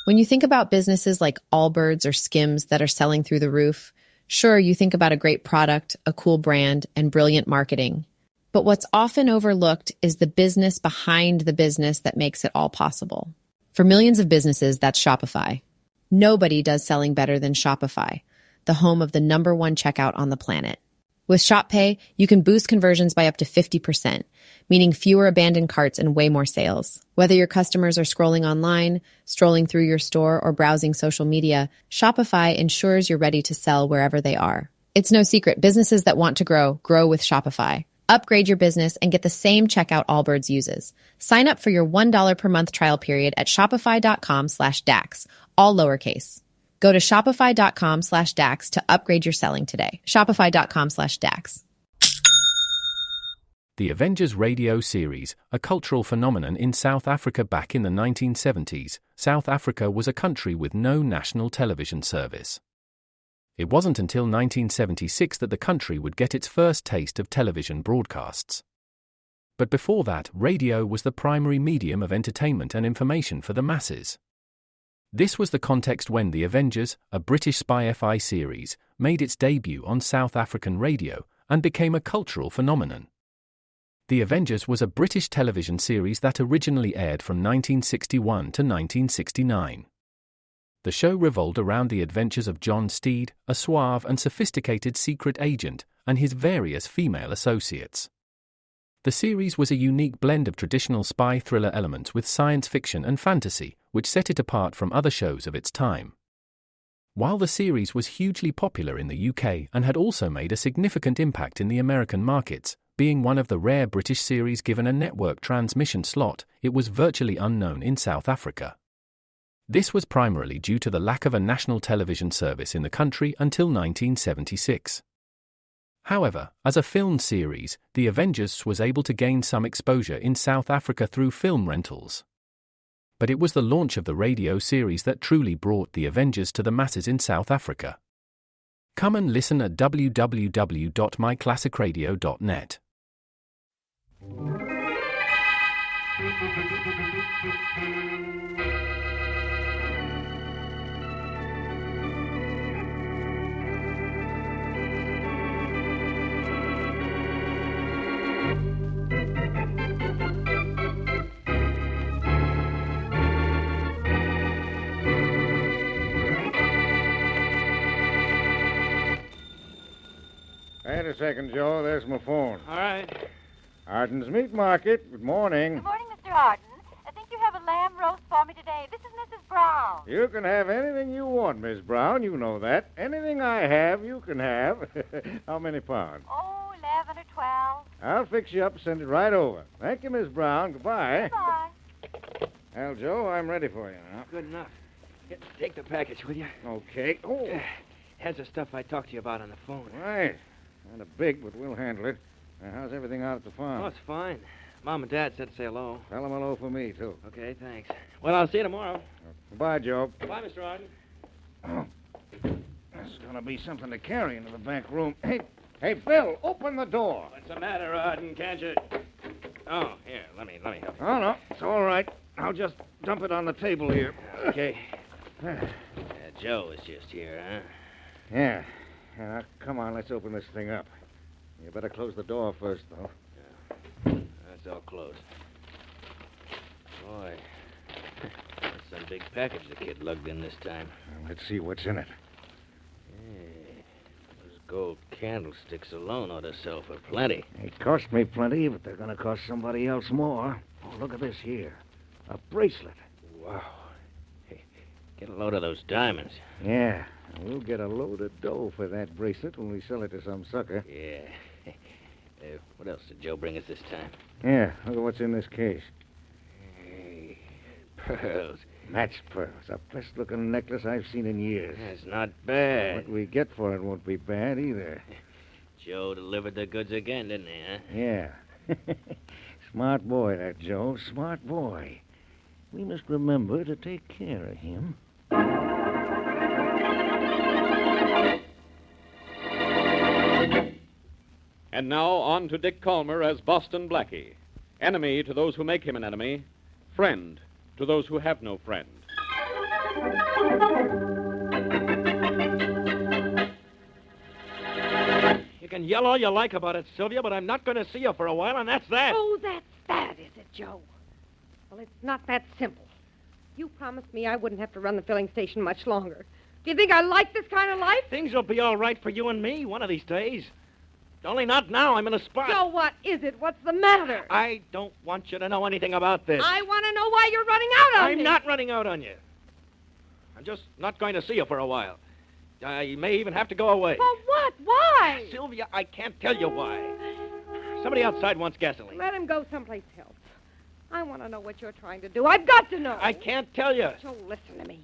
When you think about businesses like Allbirds or Skims that are selling through the roof, sure, you think about a great product, a cool brand, and brilliant marketing. But what's often overlooked is the business behind the business that makes it all possible. For millions of businesses, that's Shopify. Nobody does selling better than Shopify, the home of the #1 checkout on the planet. With Shop Pay, you can boost conversions by up to 50%, meaning fewer abandoned carts and way more sales. Whether your customers are scrolling online, strolling through your store, or browsing social media, Shopify ensures you're ready to sell wherever they are. It's no secret, businesses that want to grow, grow with Shopify. Upgrade your business and get the same checkout Allbirds uses. Sign up for your $1 per month trial period at shopify.com/DAX, all lowercase. Go to shopify.com/DAX to upgrade your selling today. Shopify.com/DAX. The Avengers radio series, a cultural phenomenon in South Africa back in the 1970s. South Africa was a country with no national television service. It wasn't until 1976 that the country would get its first taste of television broadcasts. But before that, radio was the primary medium of entertainment and information for the masses. This was the context when The Avengers, a British spy FI series, made its debut on South African radio and became a cultural phenomenon. The Avengers was a British television series that originally aired from 1961 to 1969. The show revolved around the adventures of John Steed, a suave and sophisticated secret agent, and his various female associates. The series was a unique blend of traditional spy thriller elements with science fiction and fantasy, which set it apart from other shows of its time. While the series was hugely popular in the UK and had also made a significant impact in the American markets, being one of the rare British series given a network transmission slot, it was virtually unknown in South Africa. This was primarily due to the lack of a national television service in the country until 1976. However, as a film series, The Avengers was able to gain some exposure in South Africa through film rentals. But it was the launch of the radio series that truly brought The Avengers to the masses in South Africa. Come and listen at www.myclassicradio.net. Wait a second, Joe. There's my phone. All right. Arden's Meat Market. Good morning. Good morning, Mr. Arden. I think you have a lamb roast for me today. This is Mrs. Brown. You can have anything you want, Miss Brown. You know that. Anything I have, you can have. How many pounds? Oh, 11 or 12. I'll fix you up and send it right over. Thank you, Miss Brown. Goodbye. Goodbye. Well, Joe, I'm ready for you now. Good enough. Here, take the package, will you? Okay. Oh, Has the stuff I talked to you about on the phone. right. Kind of big, but we'll handle it. How's everything out at the farm? Oh, it's fine. Mom and Dad said to say hello. Tell them hello for me, too. Okay, thanks. Well, I'll see you tomorrow. Goodbye, Joe. Goodbye, Mr. Arden. Oh, this is going to be something to carry into the back room. Hey, Bill, open the door. What's the matter, Arden? Can't you? Oh, here, let me help you. Oh, no, it's all right. I'll just dump it on the table here. Okay. Joe is just here, huh? Yeah. Now, come on, let's open this thing up. You better close the door first, though. That's all closed. Boy, that's some big package the kid lugged in this time. Well, let's see what's in it. Hey, those gold candlesticks alone ought to sell for plenty. They cost me plenty, but they're going to cost somebody else more. Oh, look at this here. A bracelet. Wow. Hey, get a load of those diamonds. Yeah. We'll get a load of dough for that bracelet when we sell it to some sucker. Yeah. What else did Joe bring us this time? Yeah, look at what's in this case. Hey, pearls. Matched pearls. The best-looking necklace I've seen in years. That's not bad. What we get for it won't be bad either. Joe delivered the goods again, didn't he, huh? Yeah. Smart boy, that Joe. Smart boy. We must remember to take care of him. And now on to Dick Calmer as Boston Blackie. Enemy to those who make him an enemy. Friend to those who have no friend. You can yell all you like about it, Sylvia, but I'm not going to see you for a while, and that's that. Oh, that's that, is it, Joe? Well, it's not that simple. You promised me I wouldn't have to run the filling station much longer. Do you think I like this kind of life? Things will be all right for you and me one of these days. Only not now. I'm in a spot. Joe, what is it? What's the matter? I don't want you to know anything about this. I want to know why you're running out on me. I'm not running out on you. I'm just not going to see you for a while. I may even have to go away. For what? Why? Sylvia, I can't tell you why. Somebody outside wants gasoline. Let him go someplace else. I want to know what you're trying to do. I've got to know. I can't tell you. Joe, listen to me.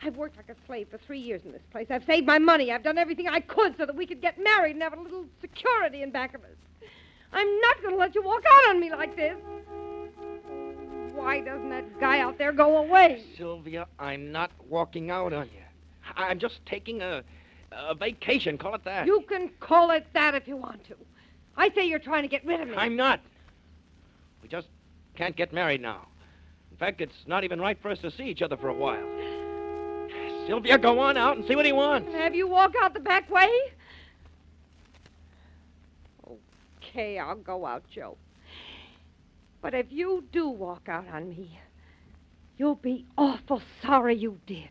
I've worked like a slave for 3 years in this place. I've saved my money. I've done everything I could so that we could get married and have a little security in back of us. I'm not going to let you walk out on me like this. Why doesn't that guy out there go away? Sylvia, I'm not walking out on you. I'm just taking a vacation. Call it that. You can call it that if you want to. I say you're trying to get rid of me. I'm not. We just can't get married now. In fact, it's not even right for us to see each other for a while. Sylvia, go on out and see what he wants. Have you walk out the back way? Okay, I'll go out, Joe. But if you do walk out on me, you'll be awful sorry you did.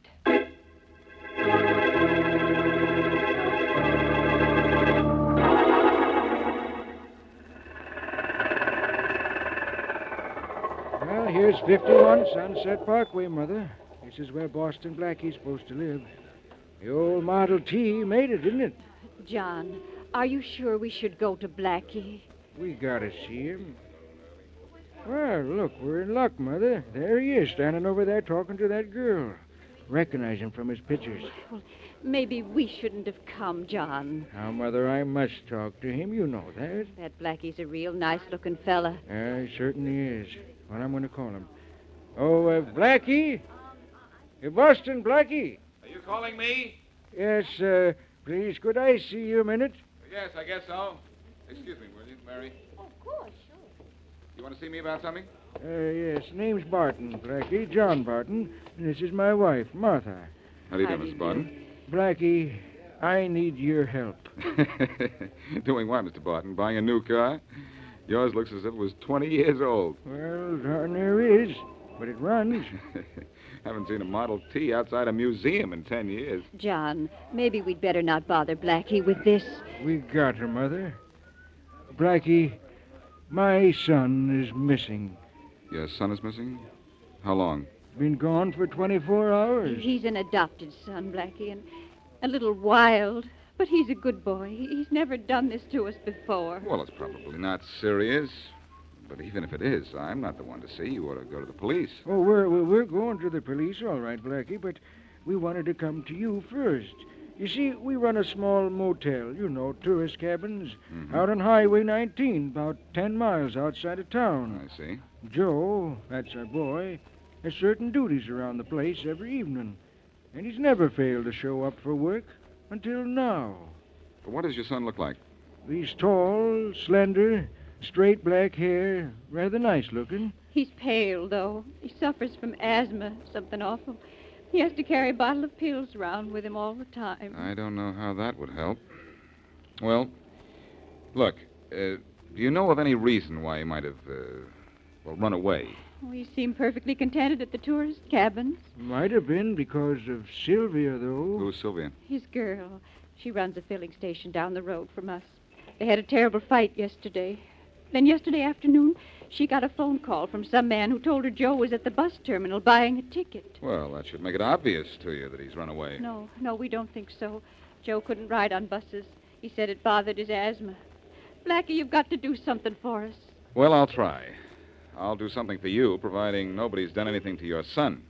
Well, here's 51 Sunset Parkway, Mother. This is where Boston Blackie's supposed to live. The old Model T made it, didn't it? John, are you sure we should go to Blackie? We gotta see him. Well, look, we're in luck, Mother. There he is, standing over there talking to that girl. Recognize him from his pictures. Well, maybe we shouldn't have come, John. Now, Mother, I must talk to him. You know that. That Blackie's a real nice-looking fella. He certainly is. Well, I'm going to call him. Oh, Blackie? Boston, Blackie. Are you calling me? Yes, please, could I see you a minute? Yes, I guess so. Excuse me, will you, Mary? Of course, sure. You want to see me about something? Yes, name's Barton, Blackie, John Barton, and this is my wife, Martha. How do you do, Mr. Barton? Blackie, I need your help. Doing what, Mr. Barton? Buying a new car? Yours looks as if it was 20 years old. Well, darn there is, but it runs. Haven't seen a Model T outside a museum in 10 years. John, maybe we'd better not bother Blackie with this. We got her, Mother. Blackie, my son is missing. Your son is missing? How long? Been gone for 24 hours. He's an adopted son, Blackie, and a little wild. But he's a good boy. He's never done this to us before. Well, it's probably not serious. But even if it is, I'm not the one to see. You ought to go to the police. Oh, we're going to the police, all right, Blackie, but we wanted to come to you first. You see, we run a small motel, you know, tourist cabins, out on Highway 19, about 10 miles outside of town. I see. Joe, that's our boy, has certain duties around the place every evening, and he's never failed to show up for work until now. But what does your son look like? He's tall, slender, straight black hair, rather nice looking. He's pale, though. He suffers from asthma, something awful. He has to carry a bottle of pills around with him all the time. I don't know how that would help. Well, look, do you know of any reason why he might have, run away? Oh, he seemed perfectly contented at the tourist cabins. Might have been because of Sylvia, though. Who's Sylvia? His girl. She runs a filling station down the road from us. They had a terrible fight yesterday. Then yesterday afternoon, she got a phone call from some man who told her Joe was at the bus terminal buying a ticket. Well, that should make it obvious to you that he's run away. No, we don't think so. Joe couldn't ride on buses. He said it bothered his asthma. Blackie, you've got to do something for us. Well, I'll try. I'll do something for you, providing nobody's done anything to your son.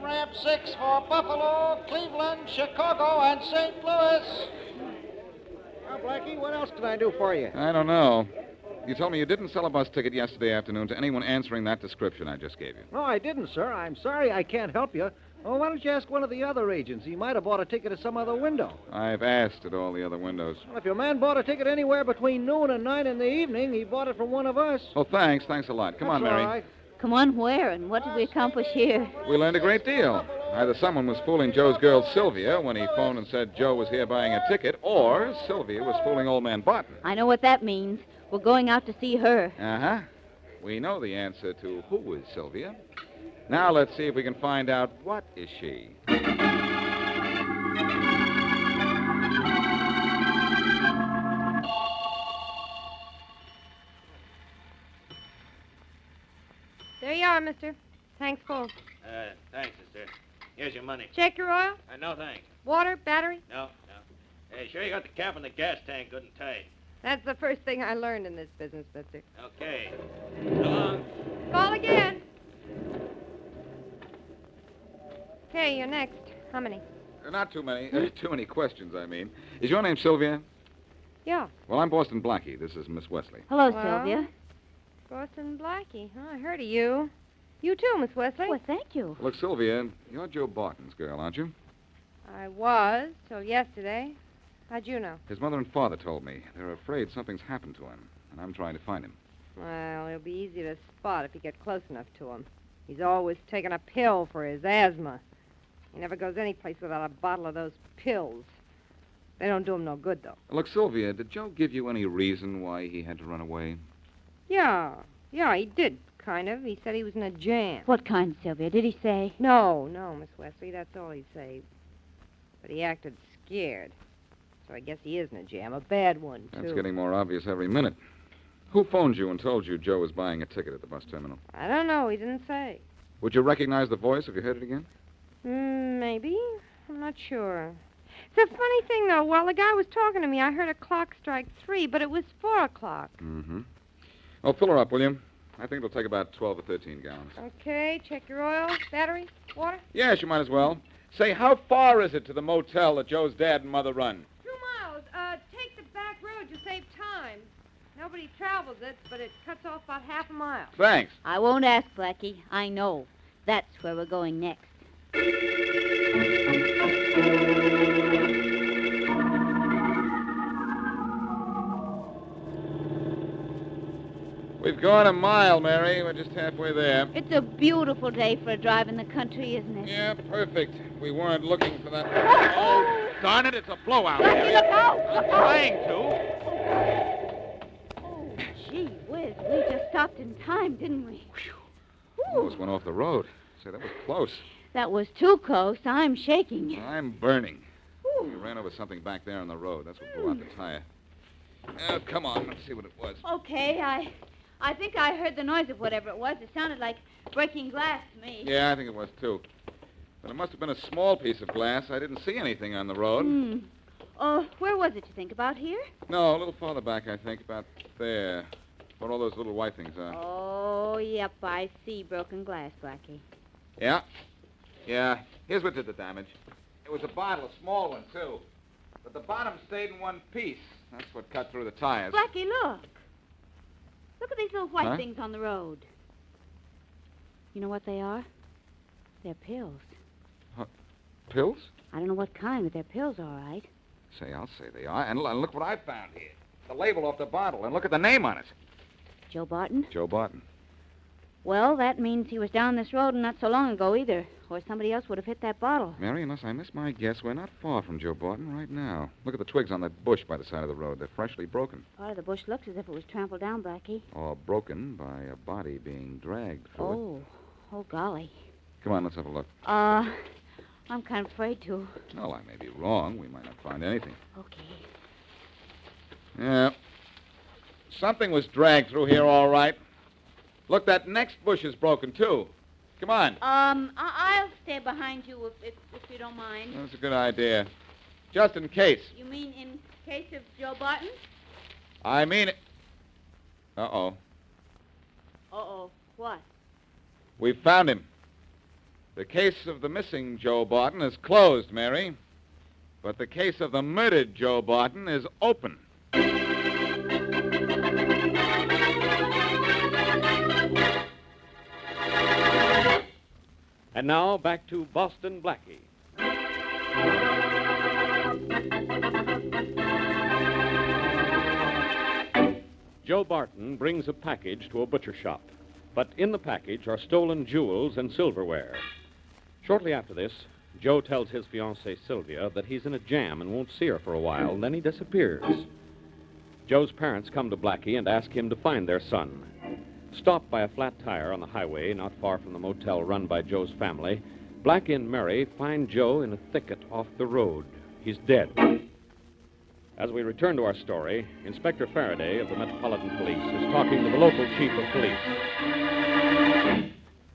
Ramp 6 for Buffalo, Cleveland, Chicago, and St. Louis. Well, Blackie, what else can I do for you? I don't know. You told me you didn't sell a bus ticket yesterday afternoon to anyone answering that description I just gave you. No, I didn't, sir. I'm sorry I can't help you. Oh, why don't you ask one of the other agents? He might have bought a ticket at some other window. I've asked at all the other windows. Well, if your man bought a ticket anywhere between noon and 9 in the evening, he bought it from one of us. Oh, thanks. Thanks a lot. Come on, Mary. All right. Come on, where? And what did we accomplish here? We learned a great deal. Either someone was fooling Joe's girl, Sylvia, when he phoned and said Joe was here buying a ticket, or Sylvia was fooling old man Barton. I know what that means. We're going out to see her. Uh-huh. We know the answer to who is Sylvia. Now let's see if we can find out what is she. There you are, mister. Tanks full. Thanks, sister. Here's your money. Check your oil? No, thanks. Water? Battery? No. Hey, sure you got the cap and the gas tank good and tight. That's the first thing I learned in this business, mister. Okay. So long. Call again. Okay, you're next. How many? Not too many. Too many questions, I mean. Is your name Sylvia? Yeah. Well, I'm Boston Blackie. This is Miss Wesley. Hello, Well? Sylvia. Boston Blackie. Oh, I heard of you. You too, Miss Wesley. Well, thank you. Look, Sylvia, you're Joe Barton's girl, aren't you? I was, till yesterday. How'd you know? His mother and father told me. They're afraid something's happened to him, and I'm trying to find him. Well, he'll be easy to spot if you get close enough to him. He's always taking a pill for his asthma. He never goes any place without a bottle of those pills. They don't do him no good, though. Look, Sylvia, did Joe give you any reason why he had to run away? Yeah, he did, kind of. He said he was in a jam. What kind, Sylvia? Did he say? No, Miss Wesley, that's all he said. But he acted scared. So I guess he is in a jam, a bad one, too. That's getting more obvious every minute. Who phoned you and told you Joe was buying a ticket at the bus terminal? I don't know. He didn't say. Would you recognize the voice if you heard it again? Maybe. I'm not sure. It's a funny thing, though. While the guy was talking to me, I heard a clock strike 3, but it was 4 o'clock. Mm-hmm. Oh, fill her up, will you? I think it'll take about 12 or 13 gallons. Okay, check your oil, battery, water. Yes, you might as well. Say, how far is it to the motel that Joe's dad and mother run? 2 miles. Take the back road to save time. Nobody travels it, but it cuts off about half a mile. Thanks. I won't ask, Blackie. I know. That's where we're going next. We've gone a mile, Mary. We're just halfway there. It's a beautiful day for a drive in the country, isn't it? Yeah, perfect. We weren't looking for that. Oh, darn it, it's a blowout. Blackie, look out! I'm trying to. Oh, gee whiz. We just stopped in time, didn't we? Almost went off the road. Say, that was close. That was too close. I'm shaking. I'm burning. We ran over something back there on the road. That's what blew out the tire. Come on, let's see what it was. Okay, I think I heard the noise of whatever it was. It sounded like breaking glass to me. Yeah, I think it was, too. But it must have been a small piece of glass. I didn't see anything on the road. Where was it, you think? About here? No, a little farther back, I think. About there. Where all those little white things are. Oh, yep, I see broken glass, Blackie. Yeah. Yeah. Here's what did the damage. It was a bottle, a small one, too. But the bottom stayed in one piece. That's what cut through the tires. Blackie, look. Look at these little white Huh? things on the road. You know what they are? They're pills. Pills? I don't know what kind, but they're pills, all right. Say, I'll say they are. And look what I found here. The label off the bottle. And look at the name on it. Joe Barton? Joe Barton. Well, that means he was down this road not so long ago either, or somebody else would have hit that bottle. Mary, unless I miss my guess, we're not far from Joe Barton right now. Look at the twigs on that bush by the side of the road. They're freshly broken. Part of the bush looks as if it was trampled down, Blackie. Or broken by a body being dragged through it. Oh, golly. Come on, let's have a look. I'm kind of afraid to. Well, I may be wrong. We might not find anything. Okay. Yeah. Something was dragged through here, all right. Look, that next bush is broken, too. Come on. I'll stay behind you if you don't mind. That's a good idea. Just in case. You mean in case of Joe Barton? I mean it. Uh-oh. Uh-oh. What? We found him. The case of the missing Joe Barton is closed, Mary. But the case of the murdered Joe Barton is open. And now back to Boston Blackie. Joe Barton brings a package to a butcher shop, but in the package are stolen jewels and silverware. Shortly after this, Joe tells his fiancée Sylvia that he's in a jam and won't see her for a while, then he disappears. Joe's parents come to Blackie and ask him to find their son. Stopped by a flat tire on the highway not far from the motel run by Joe's family, Blackie and Mary find Joe in a thicket off the road. He's dead. As we return to our story, Inspector Faraday of the Metropolitan Police is talking to the local chief of police.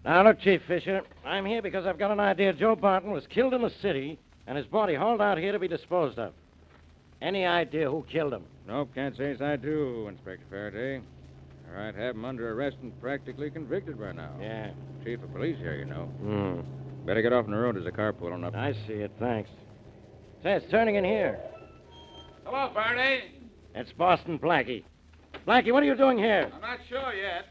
Now, look, Chief Fisher, I'm here because I've got an idea Joe Barton was killed in the city and his body hauled out here to be disposed of. Any idea who killed him? Nope, can't say as I do, Inspector Faraday. All right, have him under arrest and practically convicted right now. Yeah. Chief of police here, you know. Hmm. Better get off on the road. There's a car pulling up. I see it, thanks. Say, it's turning in here. Hello, Faraday. It's Boston Blackie. Blackie, what are you doing here? I'm not sure yet.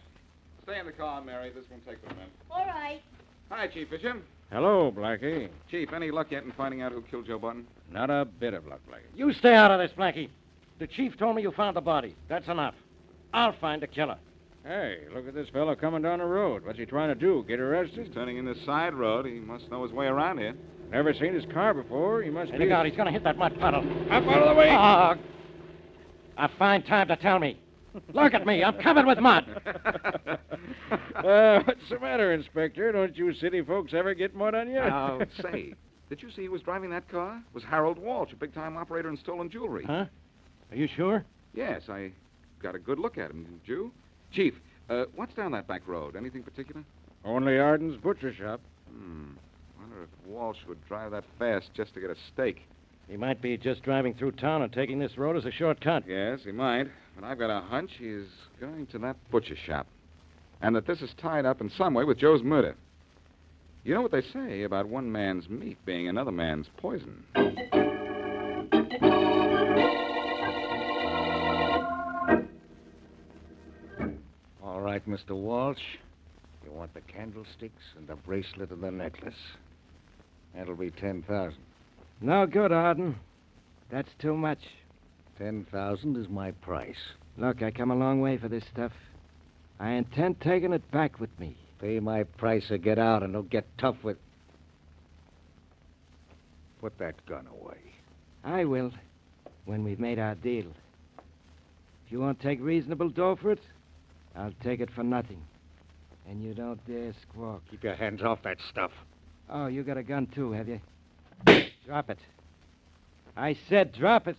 Stay in the car, Mary. This won't take but a minute. All right. Hi, Chief Fisher. Hello, Blackie. Chief, any luck yet in finding out who killed Joe Barton? Not a bit of luck, Blackie. You stay out of this, Blackie. The chief told me you found the body. That's enough. I'll find the killer. Hey, look at this fellow coming down the road. What's he trying to do, get arrested? He's turning in this side road. He must know his way around here. Never seen his car before. He must Hey, be... look out. He's going to hit that mud puddle. Up out of the way! A fine time to tell me. Look at me. I'm covered with mud. What's the matter, Inspector? Don't you city folks ever get mud on you? Oh, say, did you see who was driving that car? It was Harold Walsh, a big-time operator in stolen jewelry. Huh? Are you sure? Yes, I got a good look at him, didn't you? Chief, what's down that back road? Anything particular? Only Arden's butcher shop. Wonder if Walsh would drive that fast just to get a steak. He might be just driving through town and taking this road as a shortcut. Yes, he might. But I've got a hunch he's going to that butcher shop. And that this is tied up in some way with Joe's murder. You know what they say about one man's meat being another man's poison. All right, Mr. Walsh. You want the candlesticks and the bracelet and the necklace. That'll be 10,000. No good, Arden. That's too much. 10,000 is my price. Look, I come a long way for this stuff. I intend taking it back with me. Pay my price or get out and don't get tough with... Put that gun away. I will, when we've made our deal. If you won't take reasonable dough for it, I'll take it for nothing. And you don't dare squawk. Keep your hands off that stuff. Oh, you got a gun too, have you? Drop it. I said drop it.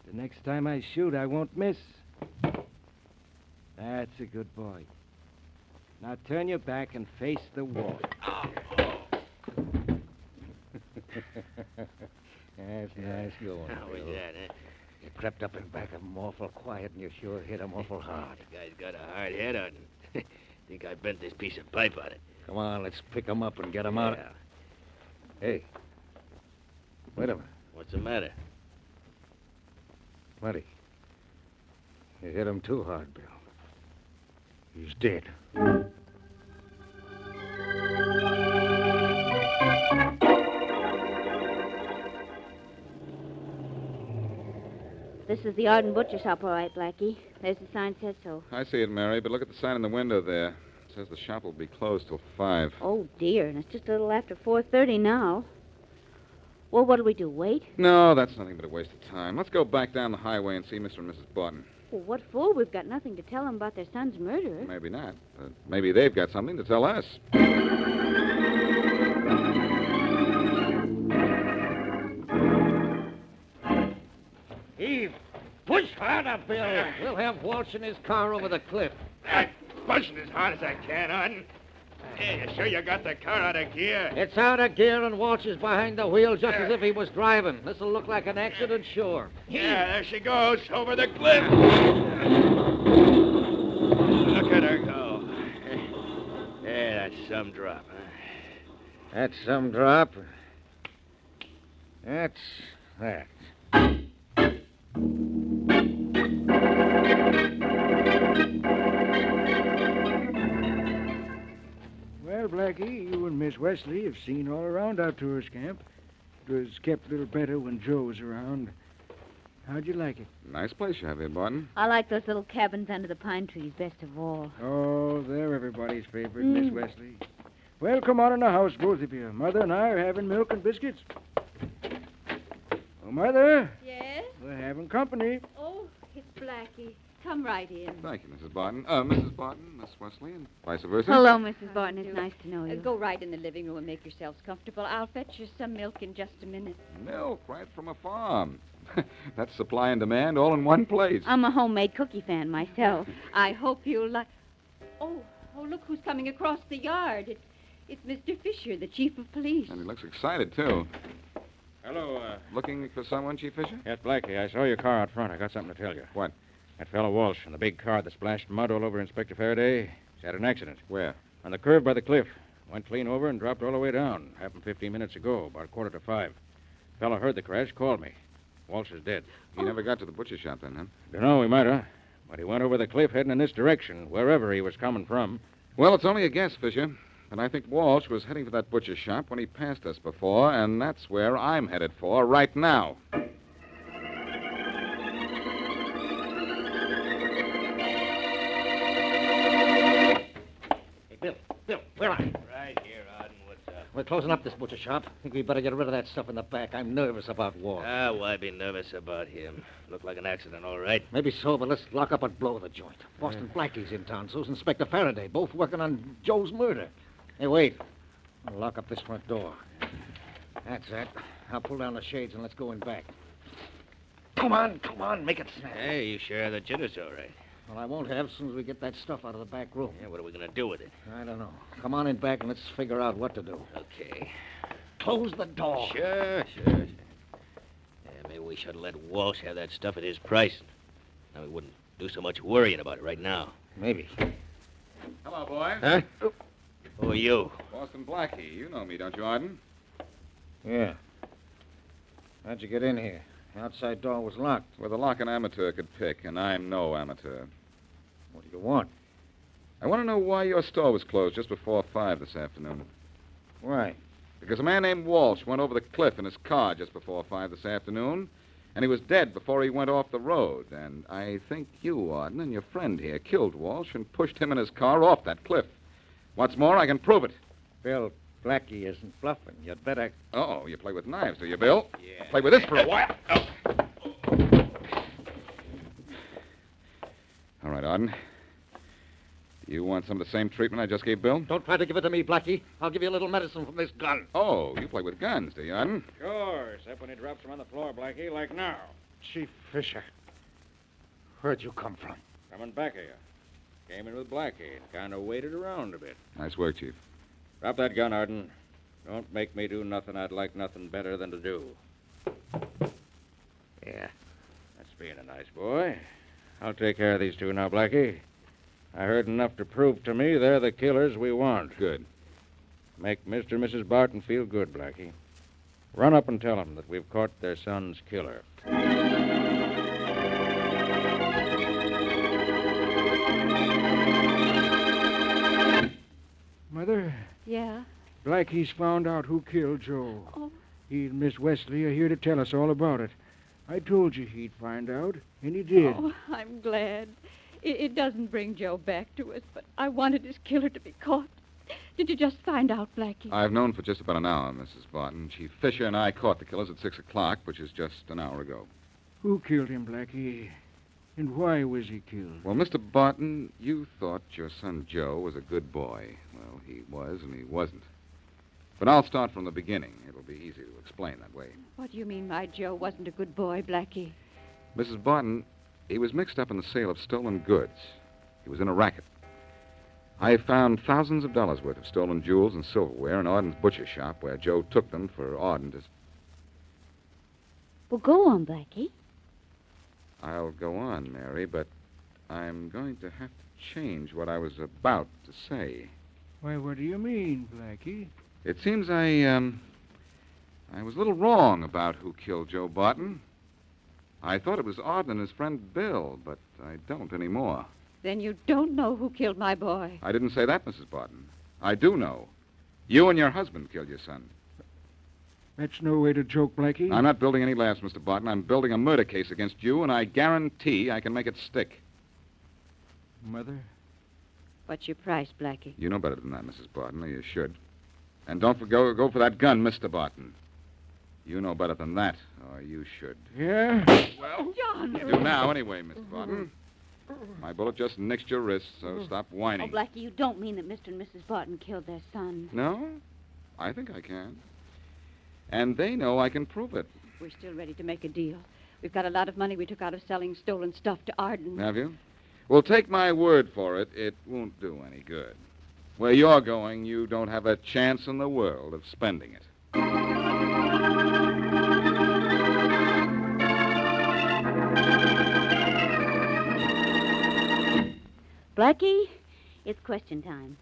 The next time I shoot, I won't miss. That's a good boy. Now turn your back and face the wall. That's nice going. How was that, eh? You crept up in back of him awful quiet, and you sure hit him awful hard. The guy's got a hard head on him. Think I bent this piece of pipe on it. Come on, let's pick him up and get him out. Hey. Wait a minute. What's the matter? Buddy. You hit him too hard, Bill. He's dead. This is the Arden Butcher Shop, all right, Blackie. There's the sign says so. I see it, Mary, but look at the sign in the window there. It says the shop will be closed till 5. Oh, dear, and it's just a little after 4:30 now. Well, what'll we do, wait? No, that's nothing but a waste of time. Let's go back down the highway and see Mr. and Mrs. Barton. Well, what for? We've got nothing to tell them about their son's murderer. Maybe not, but maybe they've got something to tell us. Eve, push harder, Bill. We'll have Walsh in his car over the cliff. I'm pushing as hard as I can, Arden. Hey, you sure you got the car out of gear? It's out of gear and Walsh is behind the wheel just as if he was driving. This'll look like an accident, sure. Yeah, there she goes, over the cliff. Look at her go. Yeah, that's some drop, huh? That's some drop. That's that. Well, Wesley have seen all around our tourist camp. It was kept a little better when Joe was around. How'd you like it? Nice place you have here, Barton. I like those little cabins under the pine trees best of all. Oh, they're everybody's favorite, Miss Wesley. Well, come on in the house, both of you. Mother and I are having milk and biscuits. Oh, Mother. Yes? We're having company. Oh, it's Blackie. Come right in. Thank you, Mrs. Barton. Mrs. Barton, Miss Wesley, and vice versa. Hello, Mrs. Barton. It's nice to know you. Go right in the living room and make yourselves comfortable. I'll fetch you some milk in just a minute. Milk right from a farm. That's supply and demand all in one place. I'm a homemade cookie fan myself. I hope you'll like... Oh, look who's coming across the yard. It's Mr. Fisher, the chief of police. And he looks excited, too. Hello, Looking for someone, Chief Fisher? Yes, Blackie, I saw your car out front. I got something to tell you. What? That fellow Walsh in the big car that splashed mud all over Inspector Faraday. He's had an accident. Where? On the curve by the cliff. Went clean over and dropped all the way down. Happened 15 minutes ago, about 4:45. Fellow heard the crash, called me. Walsh is dead. He never got to the butcher shop then, huh? Dunno, he might have. But he went over the cliff heading in this direction, wherever he was coming from. Well, it's only a guess, Fisher. And I think Walsh was heading for that butcher shop when he passed us before, and that's where I'm headed for right now. Hey, Bill, where are you? Right here, Arden. What's up? We're closing up this butcher shop. I think we better get rid of that stuff in the back. I'm nervous about Walsh. Why be nervous about him? Looked like an accident, all right. Maybe so, but let's lock up and blow the joint. Boston Blackie's in town, so's Inspector Faraday, both working on Joe's murder. Hey, wait. I'll lock up this front door. That's it. I'll pull down the shades and let's go in back. Come on, make it snap. Hey, you sure have the jitters all right? Well, I won't have as soon as we get that stuff out of the back room. Yeah, what are we going to do with it? I don't know. Come on in back and let's figure out what to do. Okay. Close the door. Sure. Yeah, maybe we should let Walsh have that stuff at his price. Now we wouldn't do so much worrying about it right now. Maybe. Hello, boys. Huh? Who are you? Boston Blackie. You know me, don't you, Arden? Yeah. How'd you get in here? The outside door was locked. With a lock an amateur could pick, and I'm no amateur. What do you want? I want to know why your store was closed just before 5 this afternoon. Why? Because a man named Walsh went over the cliff in his car just before 5 this afternoon, and he was dead before he went off the road. And I think you, Arden, and your friend here killed Walsh and pushed him and his car off that cliff. What's more, I can prove it. Bill, Blackie isn't bluffing. You'd better... Oh, you play with knives, do you, Bill? Yeah. Play with this for a while. Oh. All right, Arden. Do you want some of the same treatment I just gave Bill? Don't try to give it to me, Blackie. I'll give you a little medicine from this gun. Oh, you play with guns, do you, Arden? Sure, except when he drops them on the floor, Blackie, like now. Chief Fisher, where'd you come from? Coming back here. Came in with Blackie and kind of waited around a bit. Nice work, Chief. Drop that gun, Arden. Don't make me do nothing I'd like nothing better than to do. Yeah. That's being a nice boy. I'll take care of these two now, Blackie. I heard enough to prove to me they're the killers we want. Good. Make Mr. and Mrs. Barton feel good, Blackie. Run up and tell them that we've caught their son's killer. Mother, Yeah? Blackie's found out who killed Joe. Oh. He and Miss Wesley are here to tell us all about it. I told you he'd find out, and he did. Oh, I'm glad. It doesn't bring Joe back to us, but I wanted his killer to be caught. Did you just find out, Blackie? I've known for just about an hour, Mrs. Barton. Chief Fisher and I caught the killers at 6 o'clock, which is just an hour ago. Who killed him, Blackie? And why was he killed? Well, Mr. Barton, you thought your son Joe was a good boy. Well, he was and he wasn't. But I'll start from the beginning. It'll be easy to explain that way. What do you mean my Joe wasn't a good boy, Blackie? Mrs. Barton, he was mixed up in the sale of stolen goods. He was in a racket. I found thousands of dollars worth of stolen jewels and silverware in Auden's butcher shop where Joe took them for Auden to... Well, go on, Blackie. I'll go on, Mary, but I'm going to have to change what I was about to say. Why, what do you mean, Blackie? It seems I was a little wrong about who killed Joe Barton. I thought it was Auden and his friend Bill, but I don't anymore. Then you don't know who killed my boy. I didn't say that, Mrs. Barton. I do know. You and your husband killed your son. That's no way to joke, Blackie. I'm not building any laughs, Mr. Barton. I'm building a murder case against you, and I guarantee I can make it stick. Mother? What's your price, Blackie? You know better than that, Mrs. Barton, or you should. And don't go for that gun, Mr. Barton. You know better than that, or you should. Yeah? Well, John! you do now anyway, Mr. Barton. My bullet just nicked your wrist, so stop Oh, whining. Blackie, you don't mean that Mr. and Mrs. Barton killed their son. No? I think I can. And they know I can prove it. We're still ready to make a deal. We've got a lot of money we took out of selling stolen stuff to Arden. Have you? Well, take my word for it, it won't do any good. Where you're going, you don't have a chance in the world of spending it. Blackie, it's question time.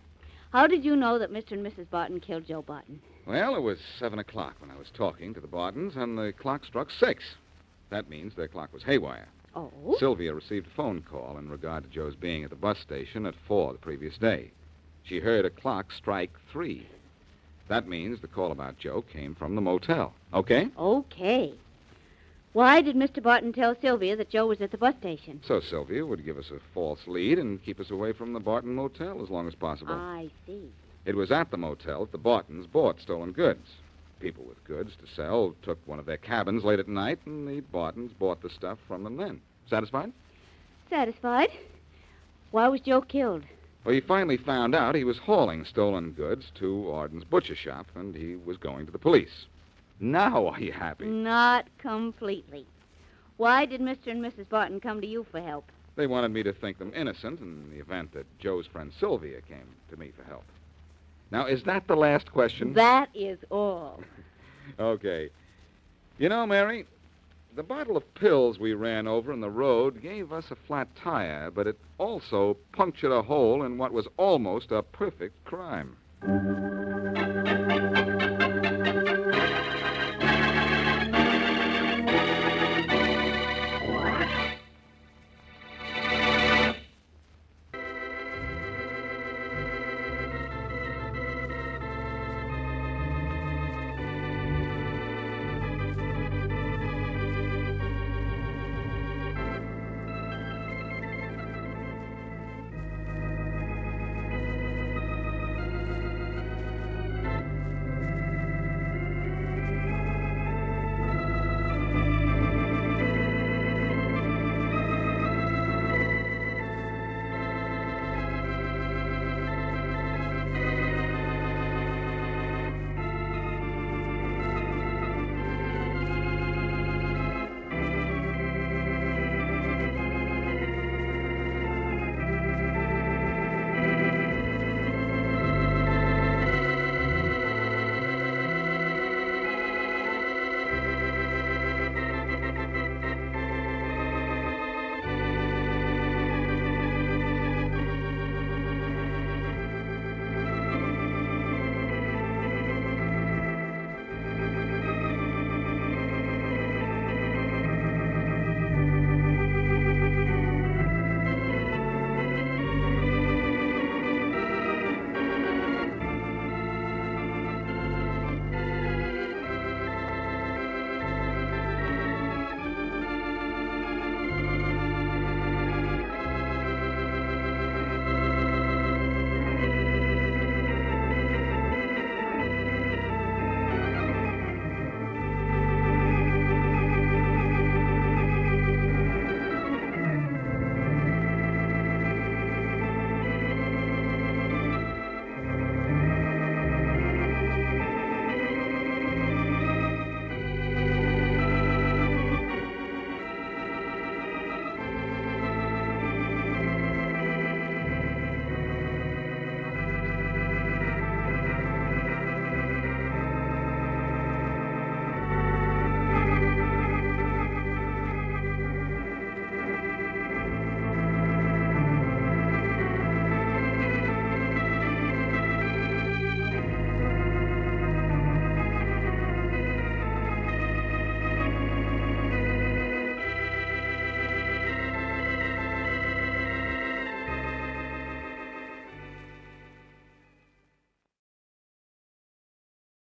How did you know that Mr. and Mrs. Barton killed Joe Barton? Well, it was 7 o'clock when I was talking to the Bartons, and the clock struck 6. That means their clock was haywire. Oh? Sylvia received a phone call in regard to Joe's being at the bus station at 4 the previous day. She heard a clock strike 3. That means the call about Joe came from the motel. Okay? Okay. Why did Mr. Barton tell Sylvia that Joe was at the bus station? So Sylvia would give us a false lead and keep us away from the Barton motel as long as possible. I see. It was at the motel that the Bartons bought stolen goods. People with goods to sell took one of their cabins late at night, and the Bartons bought the stuff from them then. Satisfied? Satisfied. Why was Joe killed? Well, he finally found out he was hauling stolen goods to Arden's butcher shop, and he was going to the police. Now are you happy? Not completely. Why did Mr. and Mrs. Barton come to you for help? They wanted me to think them innocent in the event that Joe's friend Sylvia came to me for help. Now, is that the last question? That is all. Okay. You know, Mary, the bottle of pills we ran over in the road gave us a flat tire, but it also punctured a hole in what was almost a perfect crime.